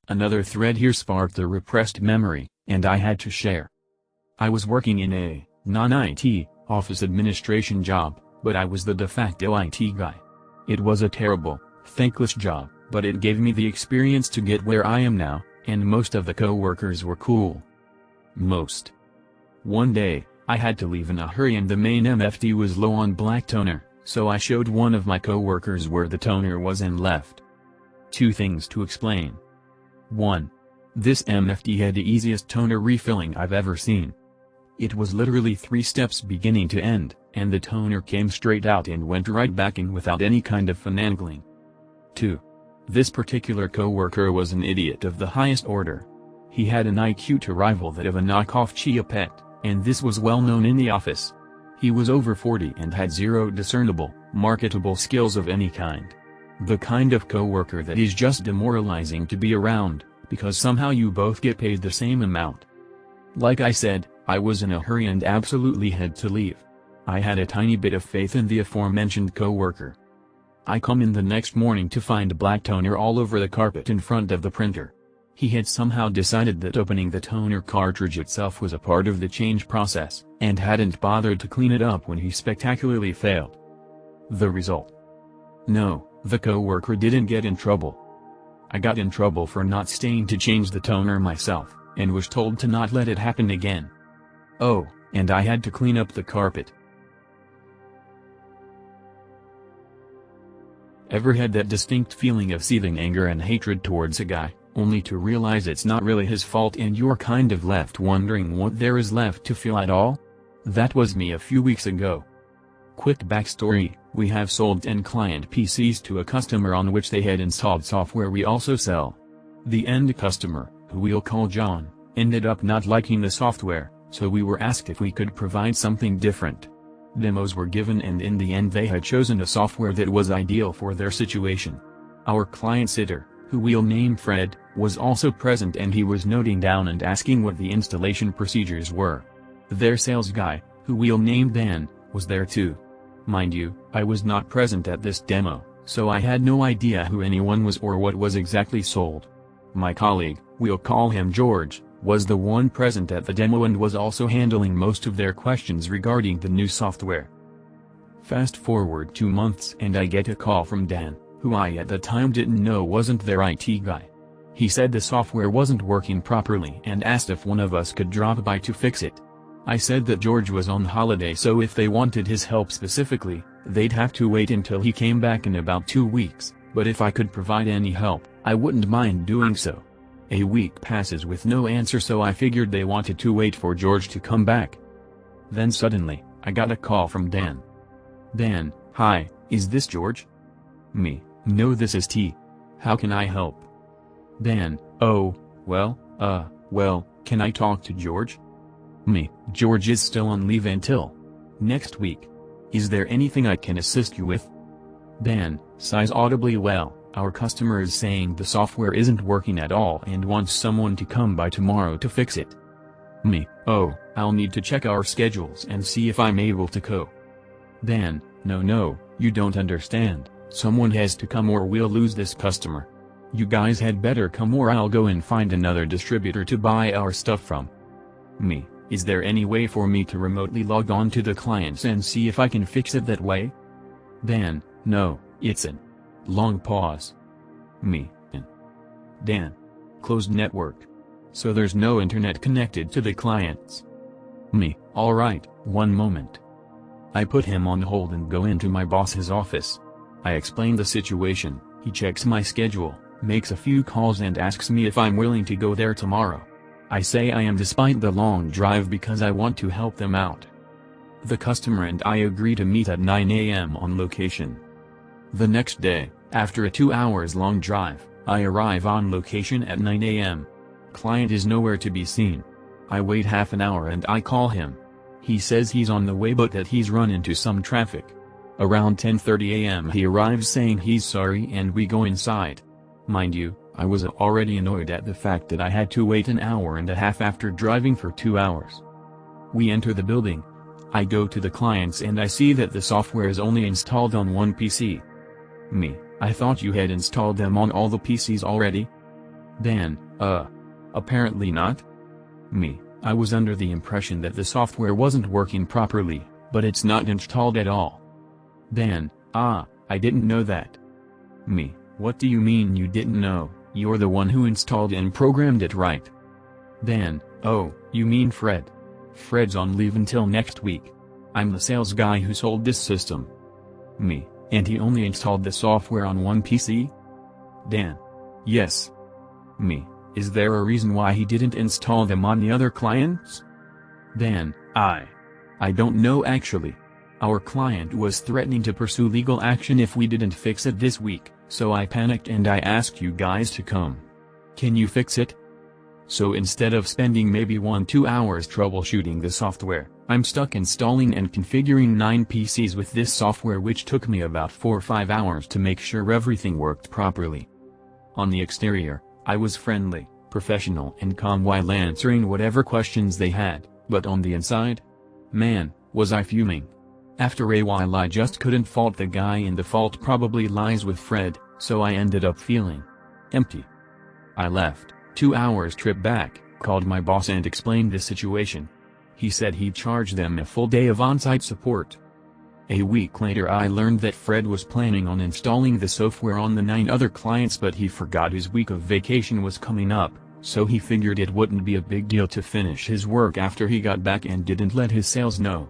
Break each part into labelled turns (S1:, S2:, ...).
S1: Another thread here sparked a repressed memory, and I had to share. I was working in a non-IT office administration job, but I was the de facto IT guy. It was a terrible, thankless job, but it gave me the experience to get where I am now, and most of the co-workers were cool. Most. One day, I had to leave in a hurry and the main MFT was low on black toner, so I showed one of my co-workers where the toner was and left. Two things to explain. 1. This MFT had the easiest toner refilling I've ever seen. It was literally 3 steps beginning to end, and the toner came straight out and went right back in without any kind of finagling. 2. This particular co-worker was an idiot of the highest order. He had an IQ to rival that of a knockoff Chia Pet, and this was well known in the office. He was over 40 and had zero discernible, marketable skills of any kind. The kind of co-worker that is just demoralizing to be around, because somehow you both get paid the same amount. Like I said, I was in a hurry and absolutely had to leave. I had a tiny bit of faith in the aforementioned co-worker. I come in the next morning to find black toner all over the carpet in front of the printer. He had somehow decided that opening the toner cartridge itself was a part of the change process, and hadn't bothered to clean it up when he spectacularly failed. The result? No, the co-worker didn't get in trouble. I got in trouble for not staying to change the toner myself, and was told to not let it happen again. Oh, and I had to clean up the carpet. Ever had that distinct feeling of seething anger and hatred towards a guy, only to realize it's not really his fault and you're kind of left wondering what there is left to feel at all? That was me a few weeks ago. Quick backstory, we have sold 10 client PCs to a customer on which they had installed software we also sell. The end customer, who we'll call John, ended up not liking the software, so we were asked if we could provide something different. Demos were given and in the end they had chosen a software that was ideal for their situation. Our client sitter, who we'll name Fred, was also present and he was noting down and asking what the installation procedures were. Their sales guy, who we'll name Dan, was there too. Mind you, I was not present at this demo, so I had no idea who anyone was or what was exactly sold. My colleague, we'll call him George, was the one present at the demo and was also handling most of their questions regarding the new software. Fast forward 2 months and I get a call from Dan, who I at the time didn't know wasn't their IT guy. He said the software wasn't working properly and asked if one of us could drop by to fix it. I said that George was on holiday, so if they wanted his help specifically, they'd have to wait until he came back in about 2 weeks, but if I could provide any help, I wouldn't mind doing so. A week passes with no answer, so I figured they wanted to wait for George to come back. Then suddenly, I got a call from Dan. Dan, hi, is this George? Me, no, this is T. How can I help? Dan, oh, well, can I talk to George? Me, George is still on leave until next week. Is there anything I can assist you with? Dan, sighs audibly, well, our customer is saying the software isn't working at all and wants someone to come by tomorrow to fix it. Me, oh, I'll need to check our schedules and see if I'm able to go. Dan, no, you don't understand, someone has to come or we'll lose this customer. You guys had better come or I'll go and find another distributor to buy our stuff from. Me, is there any way for me to remotely log on to the clients and see if I can fix it that way? Dan, no, it's an long pause. Me, Dan, closed network. So there's no internet connected to the clients. Me, alright, one moment. I put him on hold and go into my boss's office. I explain the situation, he checks my schedule, makes a few calls and asks me if I'm willing to go there tomorrow. I say I am despite the long drive because I want to help them out. The customer and I agree to meet at 9 a.m. on location. The next day, after a 2 hours long drive, I arrive on location at 9 a.m. Client is nowhere to be seen. I wait half an hour and I call him. He says he's on the way but that he's run into some traffic. Around 10:30 a.m. he arrives saying he's sorry and we go inside. Mind you, I was already annoyed at the fact that I had to wait an hour and a half after driving for 2 hours. We enter the building. I go to the clients and I see that the software is only installed on one PC. Me, I thought you had installed them on all the PCs already? Dan: apparently not. Me: I was under the impression that the software wasn't working properly, but it's not installed at all. Dan: I didn't know that. Me: what do you mean you didn't know? You're the one who installed and programmed it, right? Dan: oh, you mean Fred? Fred's on leave until next week. I'm the sales guy who sold this system. Me: and he only installed the software on one PC? Dan: yes. Me: is there a reason why he didn't install them on the other clients? Dan: I don't know actually. Our client was threatening to pursue legal action if we didn't fix it this week, so I panicked and I asked you guys to come. Can you fix it? So instead of spending maybe 1-2 hours troubleshooting the software, I'm stuck installing and configuring 9 PCs with this software, which took me about 4 or 5 hours to make sure everything worked properly. On the exterior, I was friendly, professional and calm while answering whatever questions they had, but on the inside? Man, was I fuming. After a while I just couldn't fault the guy, and the fault probably lies with Fred, so I ended up feeling empty. I left, 2 hours trip back, called my boss and explained the situation. He said he'd charge them a full day of on-site support. A week later I learned that Fred was planning on installing the software on the 9 other clients, but he forgot his week of vacation was coming up, so he figured it wouldn't be a big deal to finish his work after he got back and didn't let his sales know.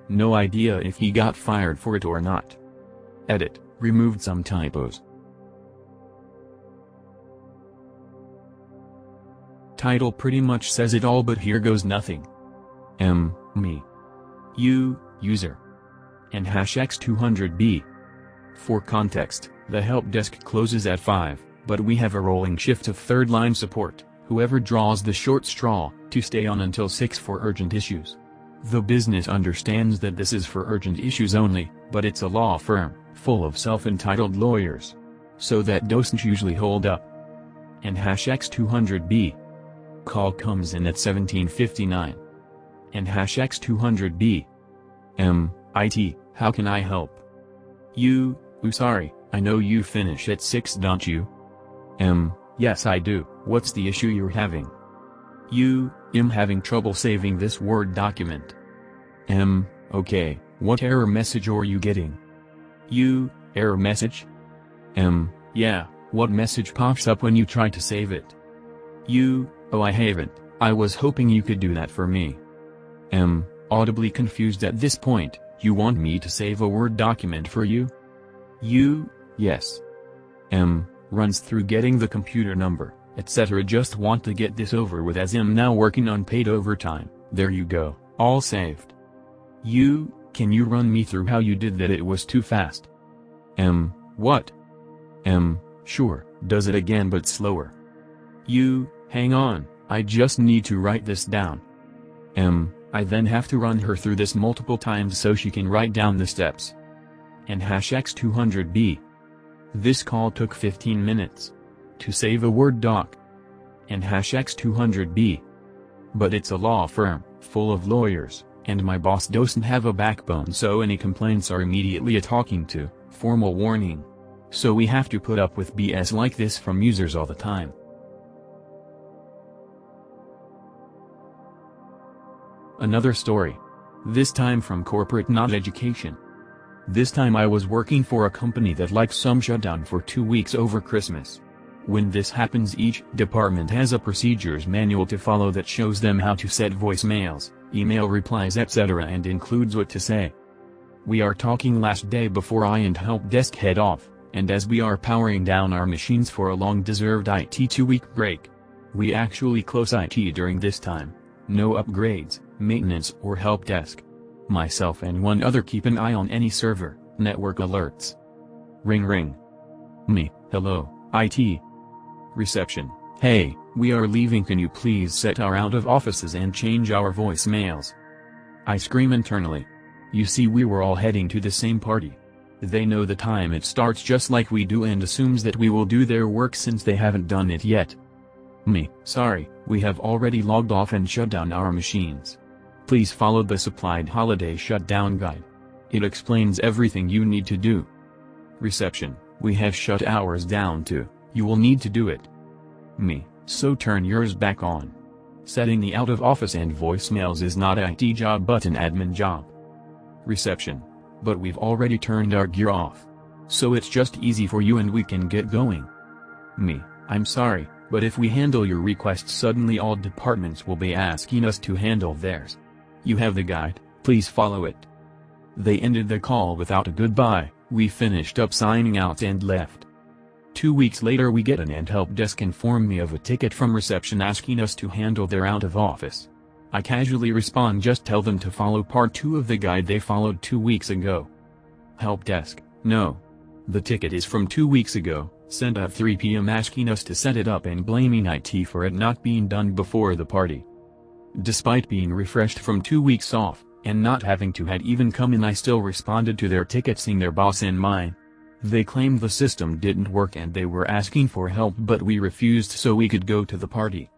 S1: No idea if he got fired for it or not. Edit: removed some typos. Title pretty much says it all, but here goes nothing. Me. You, user. And #X200B. For context, the help desk closes at 5, but we have a rolling shift of third-line support, whoever draws the short straw, to stay on until 6 for urgent issues. The business understands that this is for urgent issues only, but it's a law firm, full of self-entitled lawyers. So that doesn't usually hold up. And #X200B. Call comes in at 17:59. And #X200B. IT, how can I help? You, sorry, I know you finish at 6, don't you? Yes I do. What's the issue you're having? You, having trouble saving this Word document. Okay, what error message are you getting? You, error message? Yeah, what message pops up when you try to save it? You, oh I haven't, I was hoping you could do that for me. Audibly confused at this point, you want me to save a Word document for you? You, yes. Runs through getting the computer number, etc. Just want to get this over with, as I'm now working on paid overtime. There you go, all saved. You, can you run me through how you did that? It was too fast. What? Sure, does it again but slower. You, hang on, I just need to write this down. I then have to run her through this multiple times so she can write down the steps. And #X200B. This call took 15 minutes. To save a Word doc. And #X200B. But it's a law firm, full of lawyers, and my boss doesn't have a backbone, so any complaints are immediately a talking to, formal warning. So we have to put up with BS like this from users all the time. Another story. This time from corporate, not education. This time I was working for a company that likes some shutdown for 2 weeks over Christmas. When this happens, each department has a procedures manual to follow that shows them how to set voicemails, email replies, etc., and includes what to say. We are talking last day before I and help desk head off, and as we are powering down our machines for a long-deserved IT 2-week break. We actually close IT during this time. No upgrades, maintenance or help desk. Myself and one other keep an eye on any server, network alerts. Ring ring. Me, hello, IT. Reception, hey, we are leaving, can you please set our out of offices and change our voicemails? I scream internally. You see, we were all heading to the same party. They know the time it starts just like we do and assumes that we will do their work since they haven't done it yet. Me, sorry, we have already logged off and shut down our machines. Please follow the supplied holiday shutdown guide. It explains everything you need to do. Reception, we have shut ours down too, you will need to do it. Me, so turn yours back on. Setting the out of office and voicemails is not a IT job but an admin job. Reception. But we've already turned our gear off. So it's just easy for you and we can get going. Me, I'm sorry, but if we handle your request suddenly all departments will be asking us to handle theirs. You have the guide, please follow it. They ended the call without a goodbye, we finished up signing out and left. 2 weeks later we get an and help desk inform me of a ticket from reception asking us to handle their out of office. I casually respond just tell them to follow part 2 of the guide they followed 2 weeks ago. Help desk, no. The ticket is from 2 weeks ago, sent at 3 p.m. asking us to set it up and blaming IT for it not being done before the party. Despite being refreshed from 2 weeks off, and not having to had even come in I still responded to their ticket seeing their boss and mine. They claimed the system didn't work and they were asking for help but we refused so we could go to the party.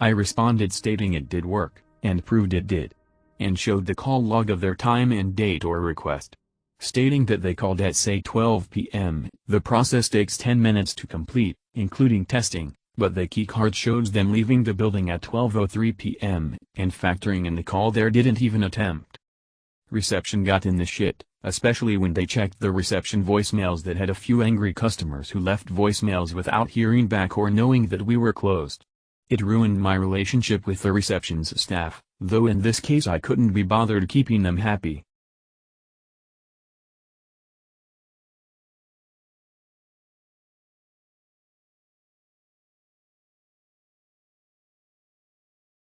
S1: I responded stating it did work, and proved it did. And showed the call log of their time and date or request. Stating that they called at say 12 p.m., the process takes 10 minutes to complete, including testing, but the keycard shows them leaving the building at 12:03 p.m., and factoring in the call there didn't even attempt. Reception got in the shit, especially when they checked the reception voicemails that had a few angry customers who left voicemails without hearing back or knowing that we were closed. It ruined my relationship with the reception's staff, though in this case I couldn't be bothered keeping them happy.